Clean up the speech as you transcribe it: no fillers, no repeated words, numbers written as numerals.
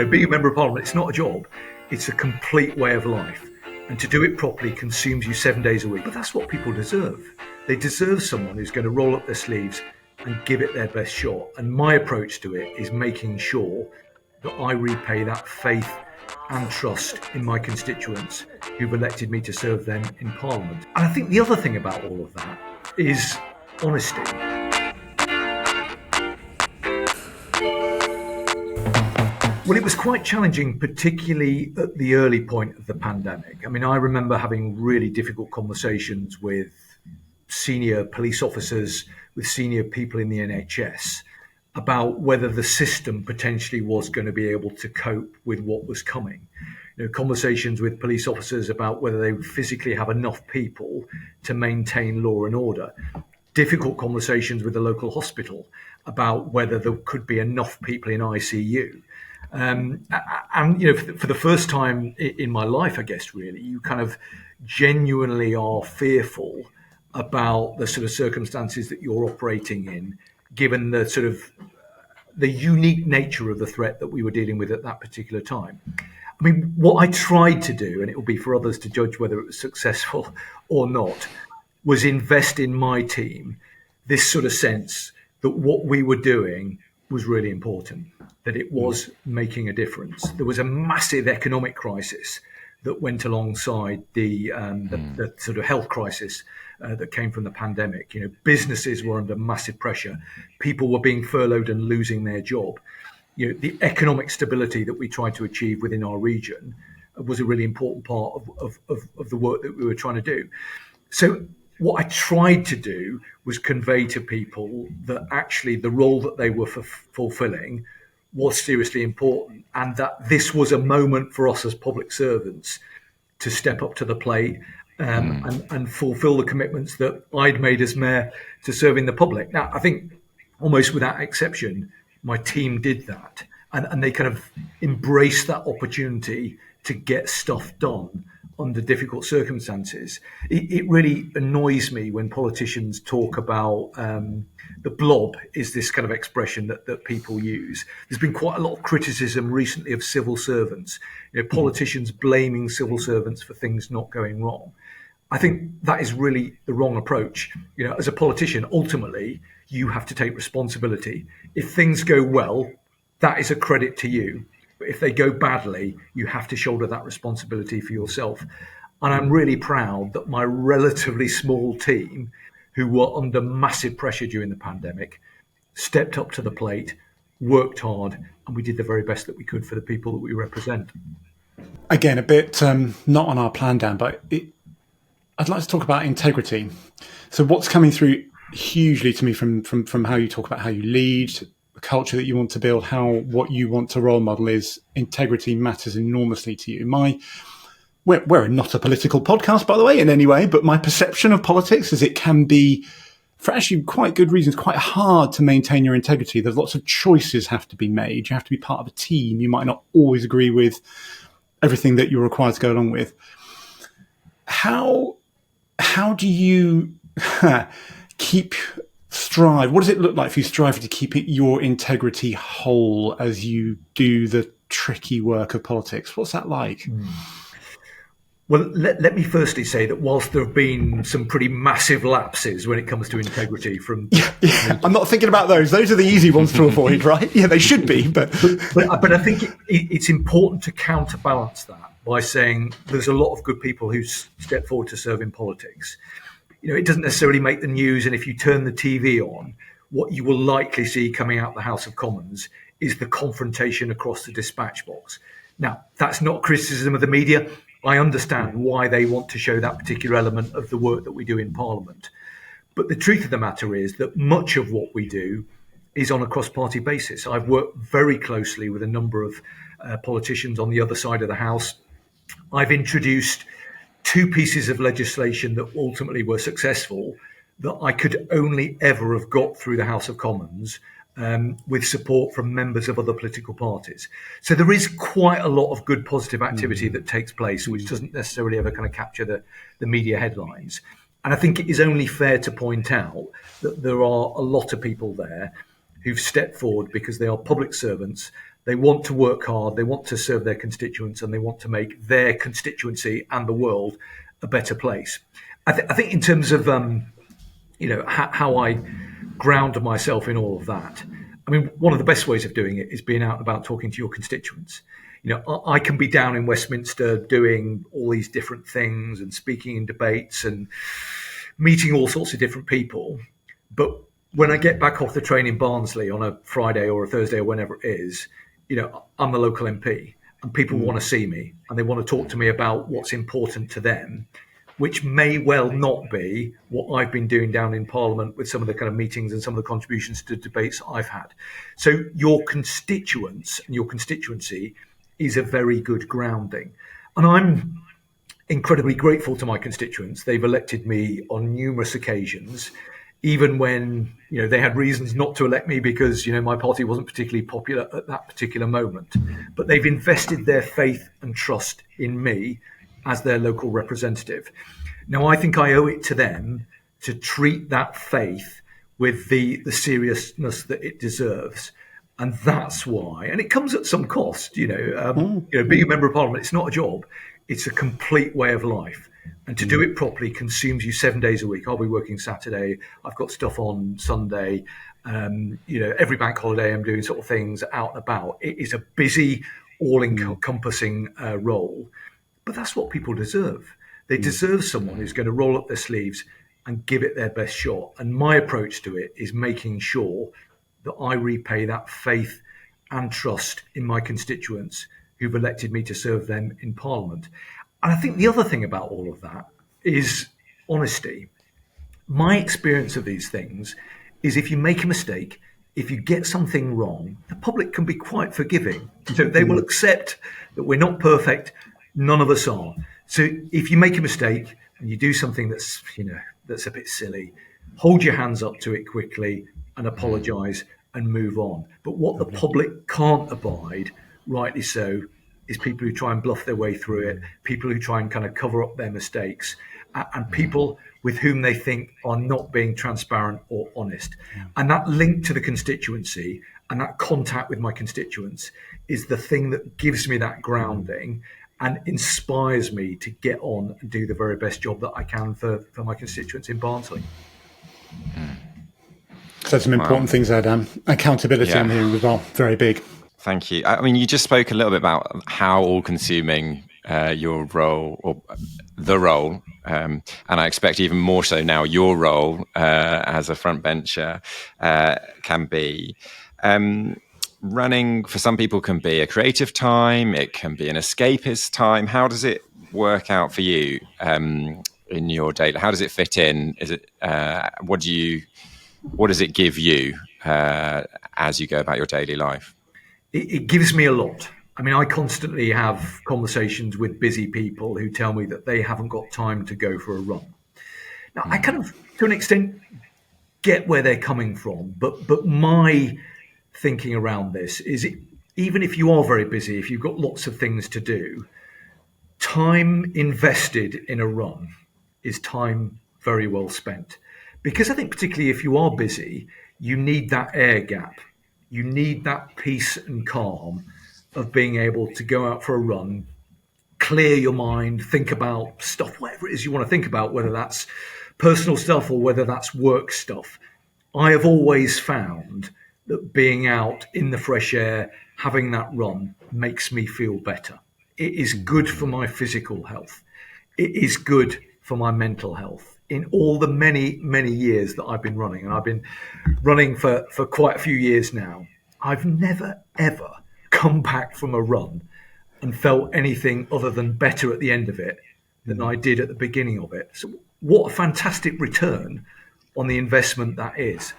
Being a member of Parliament, it's not a job, it's a complete way of life. And to do it properly consumes you 7 days a week. But that's what people deserve. They deserve someone who's going to roll up their sleeves and give it their best shot. And my approach to it is making sure that I repay that faith and trust in my constituents who've elected me to serve them in Parliament. And I think the other thing about all of that is honesty. Well, it was quite challenging, particularly at the early point of the pandemic. I mean, I remember having really difficult conversations with senior police officers, with senior people in the NHS, about whether the system potentially was going to be able to cope with what was coming. Conversations with police officers about whether they would physically have enough people to maintain law and order. Difficult conversations with the local hospital about whether there could be enough people in ICU. And for the first time in my life, I guess, really, you kind of genuinely are fearful about the sort of circumstances that you're operating in, given the sort of the unique nature of the threat that we were dealing with at that particular time. I mean, what I tried to do, and it will be for others to judge whether it was successful or not, was invest in my team this sort of sense that what we were doing was really important, that it was making a difference. There was a massive economic crisis that went alongside the sort of health crisis that came from the pandemic. Businesses were under massive pressure. People were being furloughed and losing their job. The economic stability that we tried to achieve within our region was a really important part of the work that we were trying to do. So what I tried to do was convey to people that actually the role that they were fulfilling was seriously important, and that this was a moment for us as public servants to step up to the plate and fulfill the commitments that I'd made as mayor to serving the public. Now, I think almost without exception, my team did that, and they kind of embraced that opportunity to get stuff done under difficult circumstances. It really annoys me when politicians talk about the blob is this kind of expression that people use. There's been quite a lot of criticism recently of civil servants, politicians blaming civil servants for things not going wrong. I think that is really the wrong approach. As a politician, ultimately, you have to take responsibility. If things go well, that is a credit to you. But if they go badly, you have to shoulder that responsibility for yourself. And I'm really proud that my relatively small team, who were under massive pressure during the pandemic, stepped up to the plate, worked hard, and we did the very best that we could for the people that we represent. Again, a bit not on our plan, Dan, but I'd like to talk about integrity. So what's coming through hugely to me from how you talk about how you lead, the culture that you want to build, what you want to role model is integrity matters enormously to you. We're not a political podcast, by the way, in any way, but my perception of politics is it can be, for actually quite good reasons, quite hard to maintain your integrity. There's lots of choices have to be made. You have to be part of a team. You might not always agree with everything that you're required to go along with. How do you strive? What does it look like for you striving to keep your integrity whole as you do the tricky work of politics? What's that like? Well, let me firstly say that whilst there have been some pretty massive lapses when it comes to integrity from... Yeah, I'm not thinking about those. Those are the easy ones to avoid, right? Yeah, they should be. But I think it's important to counterbalance that by saying there's a lot of good people who step forward to serve in politics. It doesn't necessarily make the news, and if you turn the TV on, what you will likely see coming out the House of Commons is the confrontation across the dispatch box. Now, that's not criticism of the media. I understand why they want to show that particular element of the work that we do in Parliament. But the truth of the matter is that much of what we do is on a cross-party basis. I've worked very closely with a number of politicians on the other side of the House. I've introduced 2 pieces of legislation that ultimately were successful that I could only ever have got through the House of Commons with support from members of other political parties. So there is quite a lot of good positive activity that takes place, which doesn't necessarily ever kind of capture the media headlines. And I think it is only fair to point out that there are a lot of people there who've stepped forward because they are public servants. They want to work hard, they want to serve their constituents, and they want to make their constituency and the world a better place. I think in terms of how I ground myself in all of that, I mean, one of the best ways of doing it is being out and about talking to your constituents. I can be down in Westminster doing all these different things and speaking in debates and meeting all sorts of different people. But when I get back off the train in Barnsley on a Friday or a Thursday or whenever it is, I'm the local MP and people want to see me and they want to talk to me about what's important to them, which may well not be what I've been doing down in Parliament with some of the kind of meetings and some of the contributions to debates I've had. So your constituents and your constituency is a very good grounding. And I'm incredibly grateful to my constituents. They've elected me on numerous occasions, even when they had reasons not to elect me because my party wasn't particularly popular at that particular moment. But they've invested their faith and trust in me as their local representative. Now, I think I owe it to them to treat that faith with the seriousness that it deserves. And that's why, and it comes at some cost, being a member of Parliament, it's not a job, it's a complete way of life. And to do it properly consumes you 7 days a week. I'll be working Saturday, I've got stuff on Sunday, every bank holiday I'm doing sort of things out and about. It is a busy, all-encompassing role. But that's what people deserve. They deserve someone who's going to roll up their sleeves and give it their best shot. And my approach to it is making sure that I repay that faith and trust in my constituents who've elected me to serve them in Parliament. And I think the other thing about all of that is honesty. My experience of these things is if you make a mistake, if you get something wrong, the public can be quite forgiving. So they will accept that we're not perfect. None of us are. So if you make a mistake and you do something that's a bit silly, hold your hands up to it quickly and apologise and move on. But what the public can't abide, rightly so, is people who try and bluff their way through it, people who try and kind of cover up their mistakes, and people with whom they think are not being transparent or honest. And that link to the constituency and that contact with my constituents is the thing that gives me that grounding and inspires me to get on and do the very best job that I can for my constituents in Barnsley. So some important things there, Dan. Accountability, I'm hearing as well, very big. Thank you. I mean, you just spoke a little bit about how all-consuming your role, or the role, and I expect even more so now your role as a frontbencher can be. Running for some people can be a creative time, it can be an escapist time. How does it work out for you in your day? How does it fit in? Is it what does it give you as you go about your daily life? It gives me a lot. I mean, I constantly have conversations with busy people who tell me that they haven't got time to go for a run. Now, I kind of, to an extent, get where they're coming from, but my thinking around this is even if you are very busy, if you've got lots of things to do, time invested in a run is time very well spent. Because I think particularly if you are busy, you need that air gap. You need that peace and calm of being able to go out for a run, clear your mind, think about stuff, whatever it is you want to think about, whether that's personal stuff or whether that's work stuff. I have always found that being out in the fresh air, having that run makes me feel better. It is good for my physical health. It is good for my mental health. In all the many, many years that I've been running, and I've been running for quite a few years now, I've never, ever come back from a run and felt anything other than better at the end of it than I did at the beginning of it. So what a fantastic return on the investment that is.